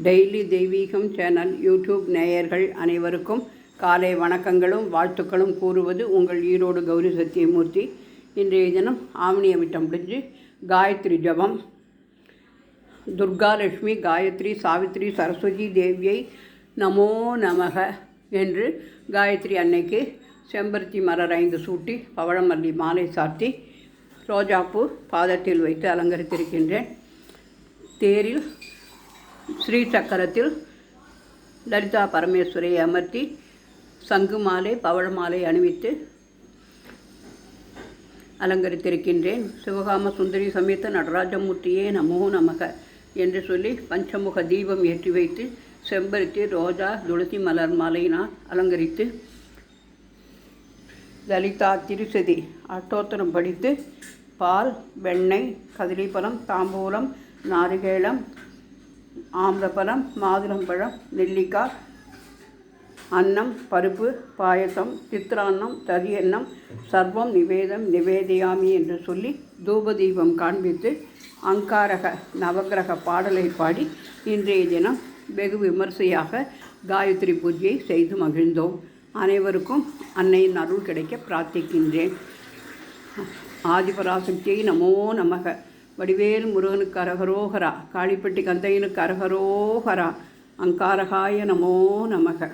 Daily தெய்வீகம் channel YouTube நேயர்கள் அனைவருக்கும் காலை வணக்கங்களும் வாழ்த்துக்களும் கூறுவது உங்கள் ஈரோடு கௌரி சத்தியமூர்த்தி. இன்றைய தினம் ஆவணி அமிட்டம் முடிஞ்சு காயத்ரி ஜபம். துர்காலட்சுமி, காயத்ரி, சாவித்ரி, சரஸ்வதி தேவியை நமோ நமக என்று காயத்ரி அன்னைக்கு செம்பருத்தி மலர் 5 சூட்டி பவழமல்லி மாலை சாத்தி ரோஜாப்பூ பாதத்தில் வைத்து அலங்கரித்திருக்கின்றேன். தேரில் ஸ்ரீ சக்கரத்தில் லலிதா பரமேஸ்வரியை அமர்த்தி சங்கு மாலை பவழ மாலை அணிவித்து அலங்கரித்திருக்கின்றேன். சிவகாம சுந்தரி சமேத நடராஜமூர்த்தியே நமோ நமக என்று சொல்லி பஞ்சமுக தீபம் ஏற்றி வைத்து செம்பருத்தி, ரோஜா, துளசி மலர் மாலையினால் அலங்கரித்து லலிதா திருசதி அட்டோத்தரம் படித்து பால், வெண்ணெய், கதலிப்பழம், தாம்பூலம், நாரிகேளம், ஆம்ரபழம், மாதுளம்பழம், நெல்லிக்காய், அன்னம், பருப்பு, பாயசம், சித்திரான்னம், தரியன்னம் சர்வம் நிவேதயாமி என்று சொல்லி தூபதீபம் காண்பித்து அங்காரக நவகிரக பாடலை பாடி இன்றைய தினம் வெகு விமர்சையாக காயத்ரி பூஜையை செய்து மகிழ்ந்தோம். அனைவருக்கும் அன்னையின் அருள் கிடைக்க பிரார்த்திக்கின்றேன். ஆதிபராசக்தியை நமோ நமக. வடிவேல் முருகனுக்கு அரகரோகரா. காளிப்பட்டி கந்தையனுக்கு அரகரோகரா. அங்காரகாய நமோ நமக.